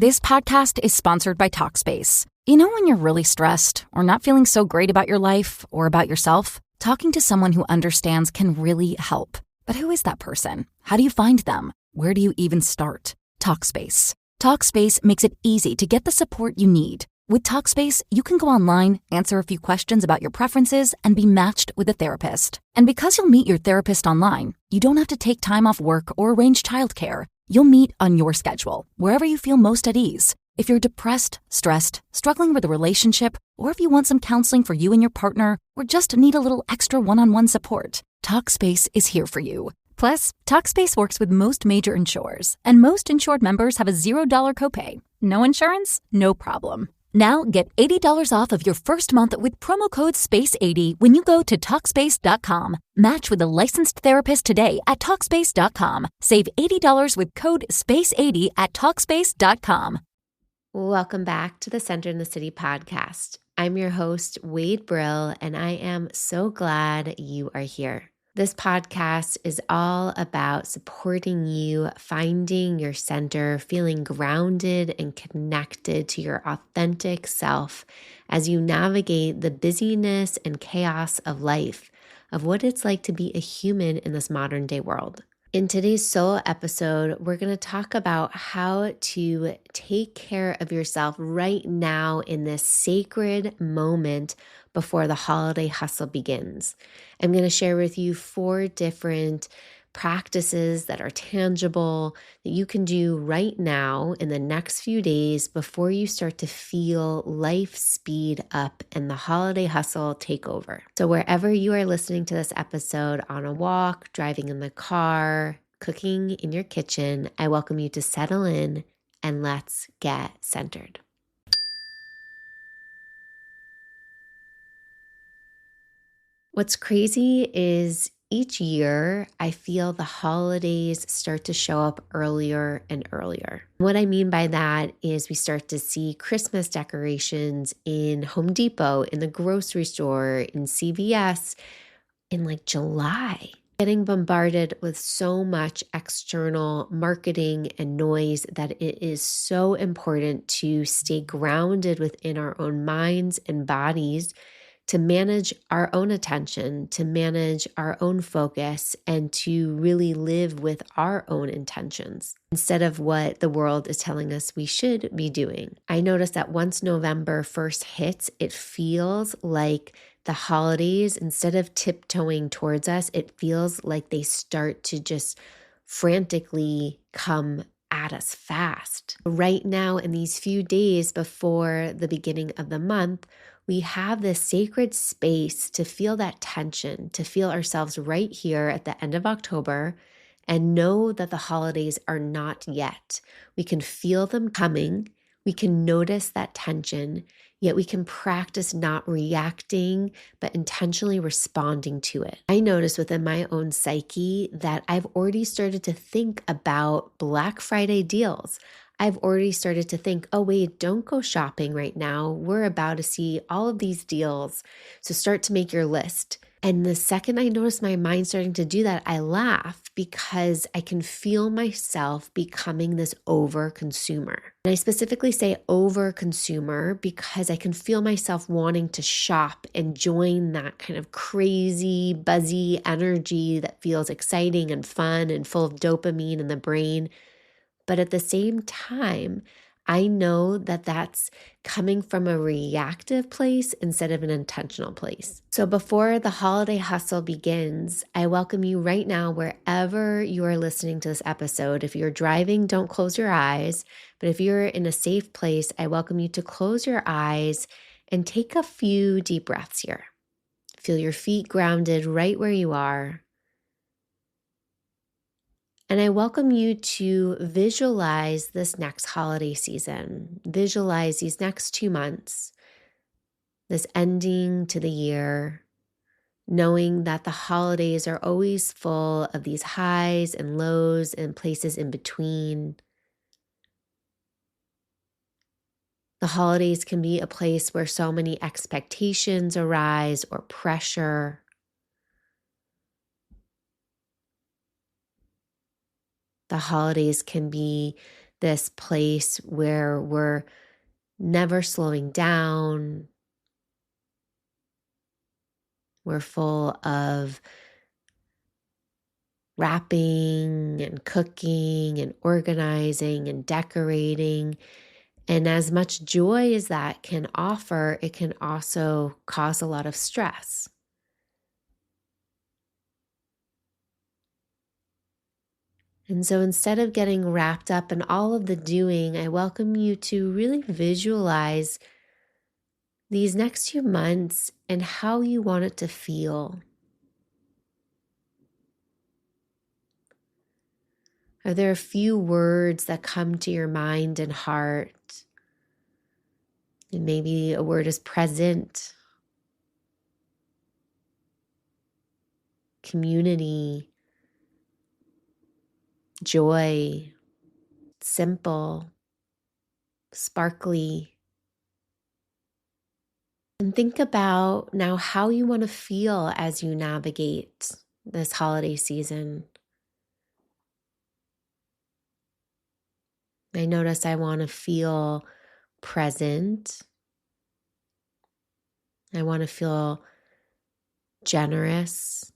This podcast is sponsored by Talkspace. You know when you're really stressed or not feeling so great about your life or about yourself? Talking to someone who understands can really help. But who is that person? How do you find them? Where do you even start? Talkspace. Talkspace makes it easy to get the support you need. With Talkspace, you can go online, answer a few questions about your preferences, and be matched with a therapist. And because you'll meet your therapist online, you don't have to take time off work or arrange childcare. You'll meet on your schedule, wherever you feel most at ease. If you're depressed, stressed, struggling with a relationship, or if you want some counseling for you and your partner, or just need a little extra one-on-one support, Talkspace is here for you. Plus, Talkspace works with most major insurers, and most insured members have a $0 copay. No insurance? No problem. Now get $80 off of your first month with promo code SPACE80 when you go to Talkspace.com. Match with a licensed therapist today at Talkspace.com. Save $80 with code SPACE80 at Talkspace.com. Welcome back to the Center in the City podcast. I'm your host, Wade Brill, and I am so glad you are here. This podcast is all about supporting you, finding your center, feeling grounded and connected to your authentic self as you navigate the busyness and chaos of life, of what it's like to be a human in this modern day world. In today's solo episode, we're going to talk about how to take care of yourself right now in this sacred moment before the holiday hustle begins. I'm going to share with you 4 different practices that are tangible that you can do right now in the next few days before you start to feel life speed up and the holiday hustle take over. So wherever you are listening to this episode, on a walk, driving in the car, cooking in your kitchen, I welcome you to settle in and let's get centered. What's crazy is each year I feel the holidays start to show up earlier and earlier. What I mean by that is we start to see Christmas decorations in Home Depot, in the grocery store, in CVS, in like July. Getting bombarded with so much external marketing and noise that it is so important to stay grounded within our own minds and bodies, to manage our own attention, to manage our own focus, and to really live with our own intentions instead of what the world is telling us we should be doing. I noticed that once November 1st hits, it feels like the holidays, instead of tiptoeing towards us, it feels like they start to just frantically come at us fast. Right now, in these few days before the beginning of the month, we have this sacred space to feel that tension, to feel ourselves right here at the end of October and know that the holidays are not yet. We can feel them coming. We can notice that tension, yet we can practice not reacting, but intentionally responding to it. I noticed within my own psyche that I've already started to think about Black Friday deals. I've already started to think, oh, wait, don't go shopping right now. We're about to see all of these deals. So start to make your list. And the second I notice my mind starting to do that, I laugh because I can feel myself becoming this over consumer. And I specifically say over consumer because I can feel myself wanting to shop and join that kind of crazy, buzzy energy that feels exciting and fun and full of dopamine in the brain. But at the same time, I know that that's coming from a reactive place instead of an intentional place. So before the holiday hustle begins, I welcome you right now, wherever you are listening to this episode. If you're driving, don't close your eyes. But if you're in a safe place, I welcome you to close your eyes and take a few deep breaths here. Feel your feet grounded right where you are. And I welcome you to visualize this next holiday season. Visualize these next 2 months, this ending to the year, knowing that the holidays are always full of these highs and lows and places in between. The holidays can be a place where so many expectations arise or pressure. The holidays can be this place where we're never slowing down. We're full of wrapping and cooking and organizing and decorating. And as much joy as that can offer, it can also cause a lot of stress. And so instead of getting wrapped up in all of the doing, I welcome you to really visualize these next few months and how you want it to feel. Are there a few words that come to your mind and heart? And maybe a word is present, community, joy, simple, sparkly. And think about now how you want to feel as you navigate this holiday season. I notice I want to feel present. I want to feel generous.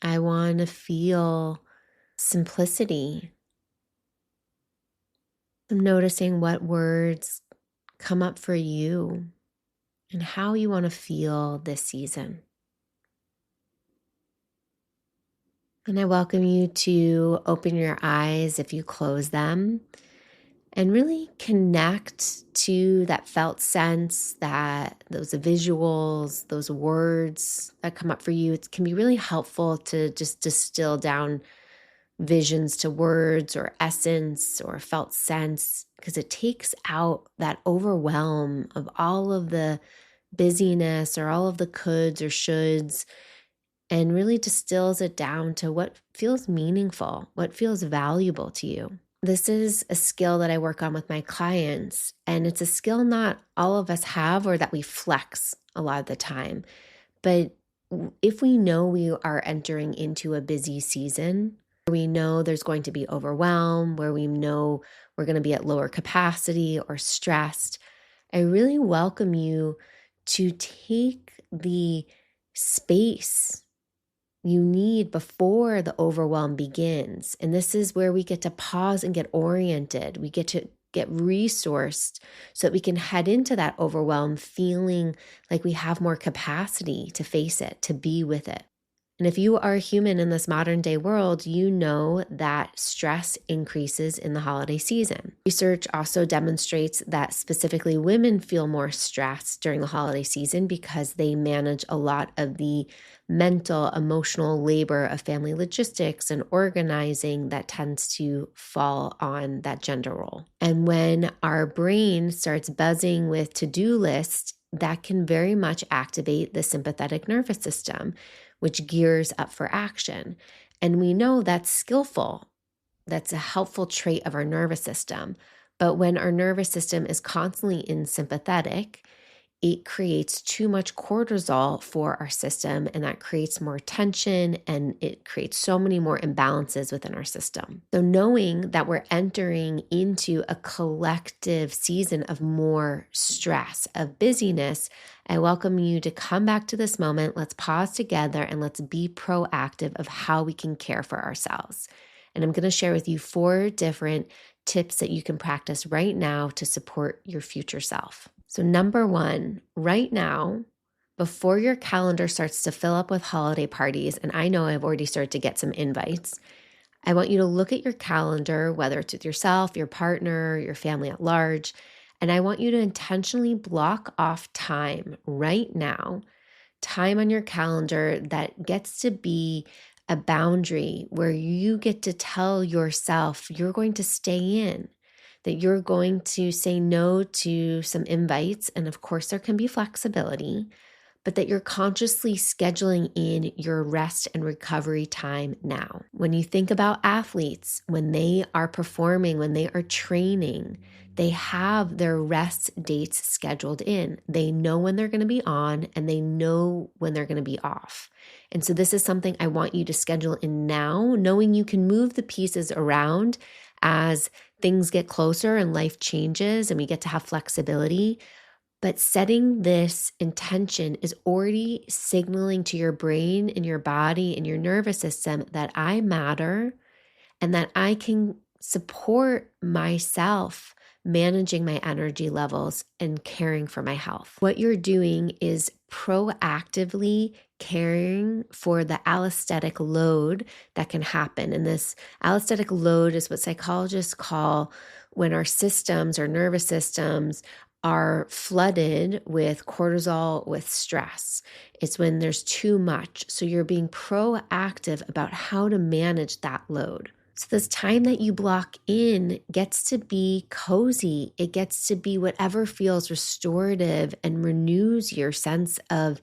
I want to feel simplicity. I'm noticing what words come up for you and how you want to feel this season. And I welcome you to open your eyes if you close them and really connect to that felt sense, that those visuals, those words that come up for you. It can be really helpful to just distill down visions to words or essence or felt sense, because it takes out that overwhelm of all of the busyness or all of the coulds or shoulds, and really distills it down to what feels meaningful, what feels valuable to you. This is a skill that I work on with my clients, and it's a skill not all of us have or that we flex a lot of the time. But if we know we are entering into a busy season, we know there's going to be overwhelm, where we know we're going to be at lower capacity or stressed, I really welcome you to take the space you need before the overwhelm begins. And this is where we get to pause and get oriented. We get to get resourced so that we can head into that overwhelm feeling like we have more capacity to face it, to be with it. And if you are a human in this modern day world, you know that stress increases in the holiday season. Research also demonstrates that specifically women feel more stressed during the holiday season because they manage a lot of the mental, emotional labor of family logistics and organizing that tends to fall on that gender role. And when our brain starts buzzing with to-do lists, that can very much activate the sympathetic nervous system, which gears up for action. And we know that's skillful. That's a helpful trait of our nervous system. But when our nervous system is constantly in sympathetic, it creates too much cortisol for our system, and that creates more tension, and it creates so many more imbalances within our system. So knowing that we're entering into a collective season of more stress, of busyness, I welcome you to come back to this moment. Let's pause together and let's be proactive of how we can care for ourselves. And I'm going to share with you 4 different tips that you can practice right now to support your future self. So number 1, right now, before your calendar starts to fill up with holiday parties, and I know I've already started to get some invites, I want you to look at your calendar, whether it's with yourself, your partner, your family at large, and I want you to intentionally block off time right now, time on your calendar that gets to be a boundary where you get to tell yourself you're going to stay in, that you're going to say no to some invites. And of course, there can be flexibility, but that you're consciously scheduling in your rest and recovery time now. When you think about athletes, when they are performing, when they are training, they have their rest dates scheduled in. They know when they're going to be on and they know when they're going to be off. And so this is something I want you to schedule in now, knowing you can move the pieces around as things get closer and life changes and we get to have flexibility. But setting this intention is already signaling to your brain and your body and your nervous system that I matter and that I can support myself managing my energy levels and caring for my health. What you're doing is proactively caring for the allostatic load that can happen. And this allostatic load is what psychologists call when our systems, our nervous systems, are flooded with cortisol, with stress. It's when there's too much. So you're being proactive about how to manage that load. So this time that you block in gets to be cozy. It gets to be whatever feels restorative and renews your sense of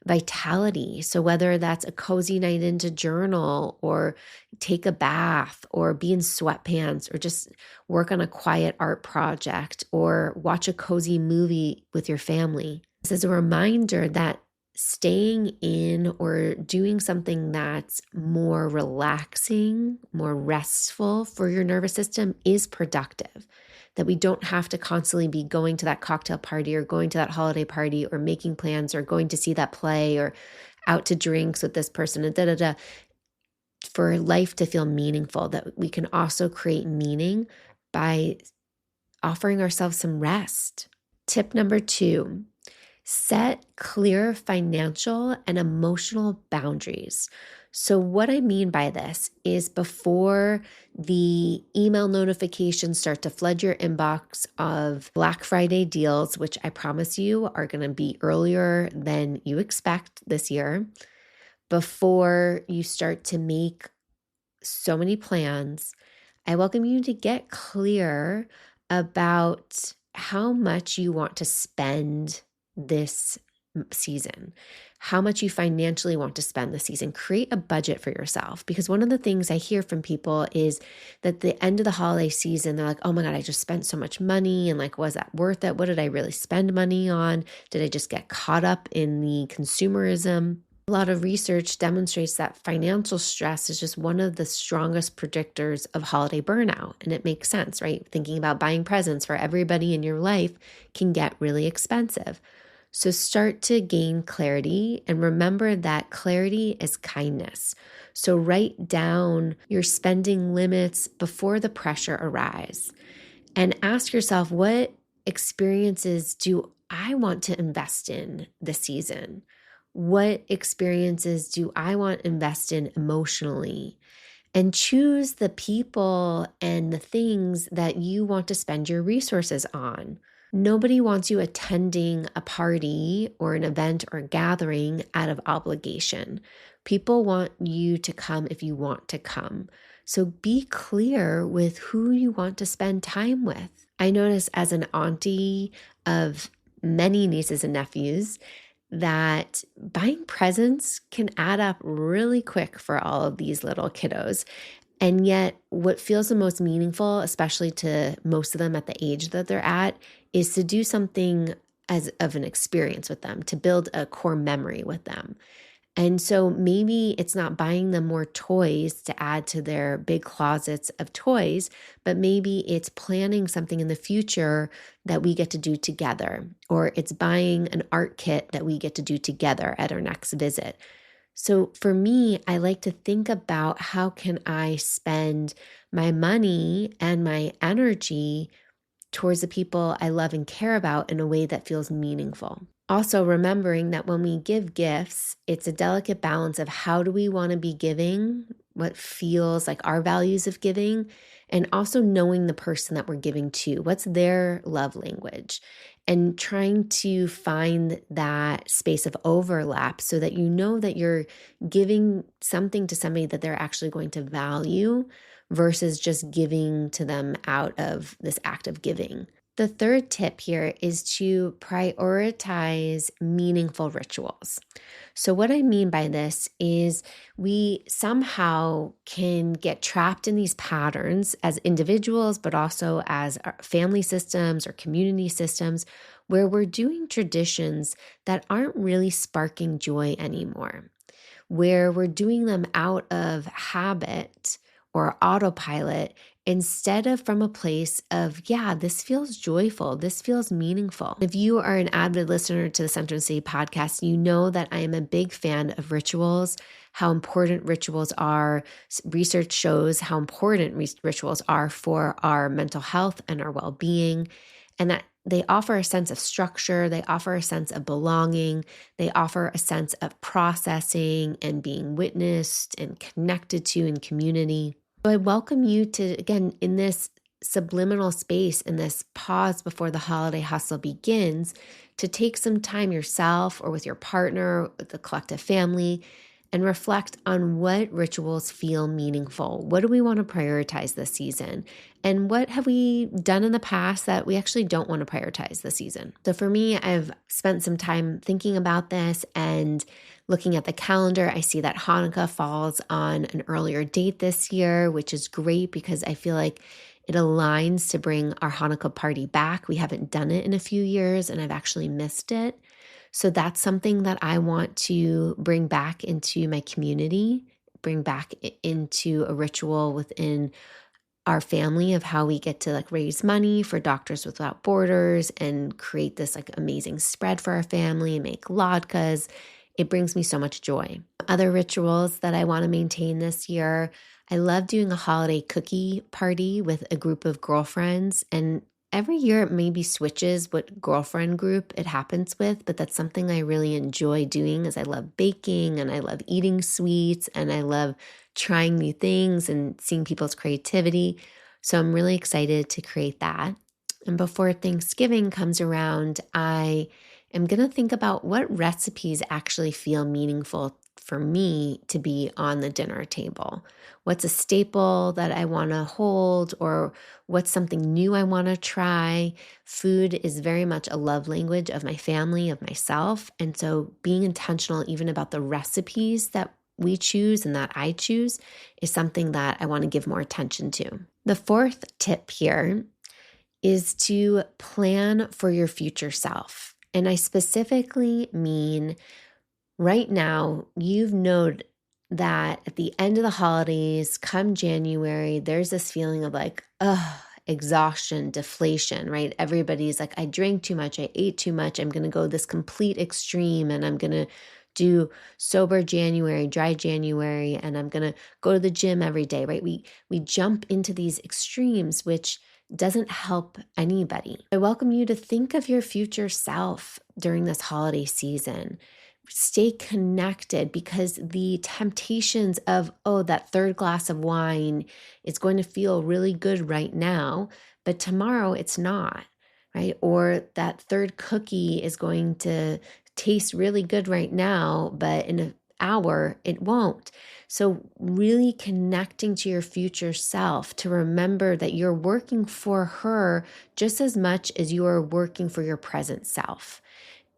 vitality. So whether that's a cozy night in to journal or take a bath or be in sweatpants or just work on a quiet art project or watch a cozy movie with your family. This is a reminder that staying in or doing something that's more relaxing, more restful for your nervous system is productive. That we don't have to constantly be going to that cocktail party or going to that holiday party or making plans or going to see that play or out to drinks with this person and for life to feel meaningful, that we can also create meaning by offering ourselves some rest. Tip number 2, set clear financial and emotional boundaries. So what I mean by this is before the email notifications start to flood your inbox of Black Friday deals, which I promise you are going to be earlier than you expect this year, before you start to make so many plans, I welcome you to get clear about how much you want to spend this season, how much you financially want to spend this season. Create a budget for yourself, because one of the things I hear from people is that the end of the holiday season, they're like, oh my God, I just spent so much money. And like, was that worth it? What did I really spend money on? Did I just get caught up in the consumerism? A lot of research demonstrates that financial stress is just one of the strongest predictors of holiday burnout. And it makes sense, right? Thinking about buying presents for everybody in your life can get really expensive. So start to gain clarity and remember that clarity is kindness. So write down your spending limits before the pressure arrives and ask yourself, what experiences do I want to invest in this season? What experiences do I want to invest in emotionally? And choose the people and the things that you want to spend your resources on. Nobody wants you attending a party or an event or a gathering out of obligation. People want you to come if you want to come. So be clear with who you want to spend time with. I notice as an auntie of many nieces and nephews that buying presents can add up really quick for all of these little kiddos. And yet what feels the most meaningful, especially to most of them at the age that they're at, is to do something as of an experience with them, to build a core memory with them. And so maybe it's not buying them more toys to add to their big closets of toys, but maybe it's planning something in the future that we get to do together, or it's buying an art kit that we get to do together at our next visit. So for me, I like to think about how can I spend my money and my energy towards the people I love and care about in a way that feels meaningful. Also, remembering that when we give gifts, it's a delicate balance of how do we want to be giving, what feels like our values of giving, and also knowing the person that we're giving to, what's their love language, and trying to find that space of overlap so that you know that you're giving something to somebody that they're actually going to value versus just giving to them out of this act of giving. The third tip here is to prioritize meaningful rituals. So, what I mean by this is we somehow can get trapped in these patterns as individuals, but also as our family systems or community systems, where we're doing traditions that aren't really sparking joy anymore, where we're doing them out of habit or autopilot instead of from a place of, yeah, this feels joyful, this feels meaningful. If you are an avid listener to the Center and City podcast, you know that I am a big fan of rituals, how important rituals are. Research shows how important rituals are for our mental health and our well-being, and that they offer a sense of structure, they offer a sense of belonging, they offer a sense of processing and being witnessed and connected to in community. So I welcome you to, again, in this subliminal space, in this pause before the holiday hustle begins, to take some time yourself or with your partner, with the collective family, and reflect on what rituals feel meaningful. What do we want to prioritize this season? And what have we done in the past that we actually don't want to prioritize this season? So for me, I've spent some time thinking about this and looking at the calendar. I see that Hanukkah falls on an earlier date this year, which is great because I feel like it aligns to bring our Hanukkah party back. We haven't done it in a few years and I've actually missed it. So that's something that I want to bring back into my community, bring back into a ritual within our family of how we get to raise money for Doctors Without Borders and create this amazing spread for our family and make latkes. It brings me so much joy. Other rituals that I want to maintain this year, I love doing a holiday cookie party with a group of girlfriends, and every year it maybe switches what girlfriend group it happens with, but that's something I really enjoy doing as I love baking and I love eating sweets and I love trying new things and seeing people's creativity. So I'm really excited to create that. And before Thanksgiving comes around, I am going to think about what recipes actually feel meaningful for me to be on the dinner table. What's a staple that I want to hold, or what's something new I want to try? Food is very much a love language of my family, of myself. And so being intentional even about the recipes that we choose and that I choose is something that I want to give more attention to. The fourth tip here is to plan for your future self. And I specifically mean right now, you've known that at the end of the holidays, come January, there's this feeling of exhaustion, deflation, right? Everybody's like, I drank too much, I ate too much, I'm going to go this complete extreme, and I'm going to do sober January, dry January, and I'm going to go to the gym every day, right? We jump into these extremes, which doesn't help anybody. I welcome you to think of your future self during this holiday season. Stay connected, because the temptations of, that third glass of wine is going to feel really good right now, but tomorrow it's not, right? Or that third cookie is going to taste really good right now, but in an hour it won't. So really connecting to your future self to remember that you're working for her just as much as you are working for your present self.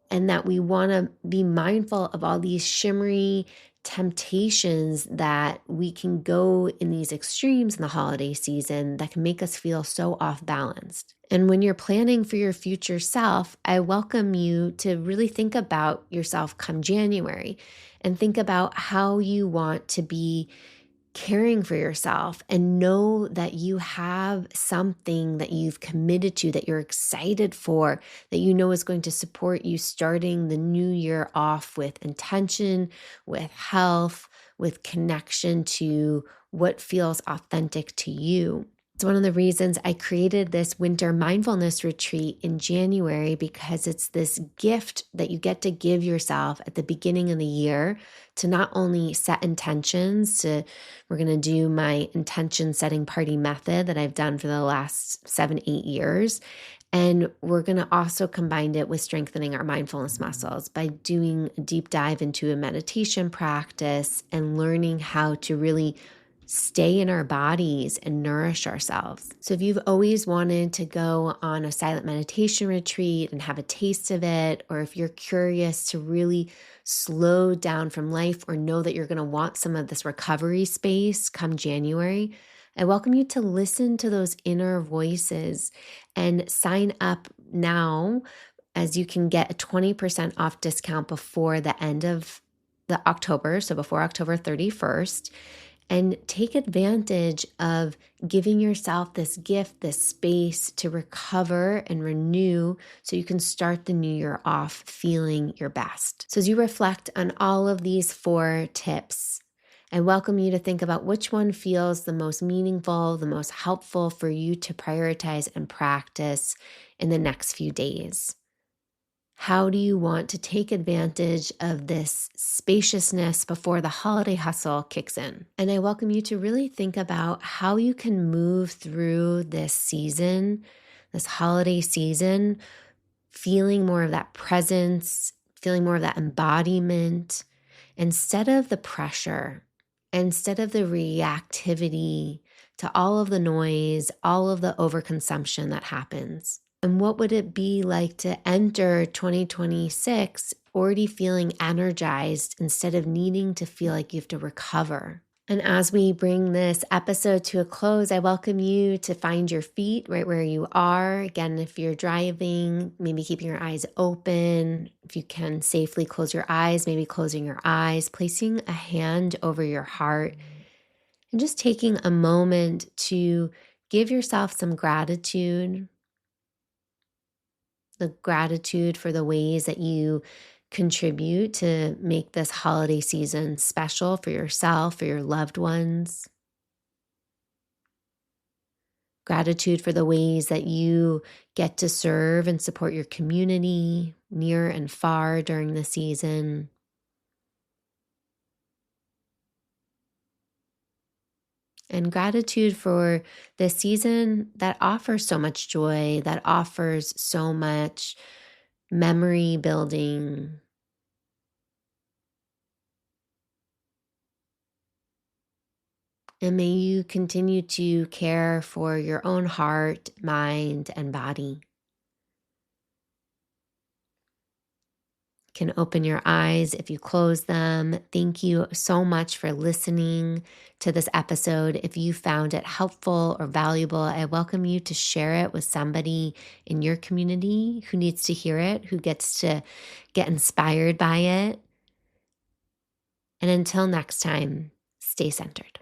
And that we want to be mindful of all these shimmery temptations that we can go in these extremes in the holiday season that can make us feel so off balanced. And when you're planning for your future self, I welcome you to really think about yourself come January and think about how you want to be caring for yourself, and know that you have something that you've committed to, that you're excited for, that you know is going to support you starting the new year off with intention, with health, with connection to what feels authentic to you. It's one of the reasons I created this winter mindfulness retreat in January, because it's this gift that you get to give yourself at the beginning of the year to not only set intentions. We're going to do my intention setting party method that I've done for the last 7-8 years. And we're going to also combine it with strengthening our mindfulness muscles by doing a deep dive into a meditation practice and learning how to really stay in our bodies and nourish ourselves. So if you've always wanted to go on a silent meditation retreat and have a taste of it, or if you're curious to really slow down from life or know that you're going to want some of this recovery space come January, I welcome you to listen to those inner voices and sign up now, as you can get a 20% off discount before the end of the October, so before October 31st. And take advantage of giving yourself this gift, this space to recover and renew so you can start the new year off feeling your best. So as you reflect on all of these 4 tips, I welcome you to think about which one feels the most meaningful, the most helpful for you to prioritize and practice in the next few days. How do you want to take advantage of this spaciousness before the holiday hustle kicks in? And I welcome you to really think about how you can move through this season, this holiday season, feeling more of that presence, feeling more of that embodiment, instead of the pressure, instead of the reactivity to all of the noise, all of the overconsumption that happens. And what would it be like to enter 2026 already feeling energized instead of needing to feel like you have to recover? And as we bring this episode to a close, I welcome you to find your feet right where you are. Again, if you're driving, maybe keeping your eyes open. If you can safely close your eyes, maybe closing your eyes, placing a hand over your heart, and just taking a moment to give yourself some gratitude. The gratitude for the ways that you contribute to make this holiday season special for yourself, for your loved ones. Gratitude for the ways that you get to serve and support your community near and far during the season. And gratitude for the season that offers so much joy, that offers so much memory building. And may you continue to care for your own heart, mind, and body. You can open your eyes if you close them. Thank you so much for listening to this episode. If you found it helpful or valuable, I welcome you to share it with somebody in your community who needs to hear it, who gets to get inspired by it. And until next time, stay centered.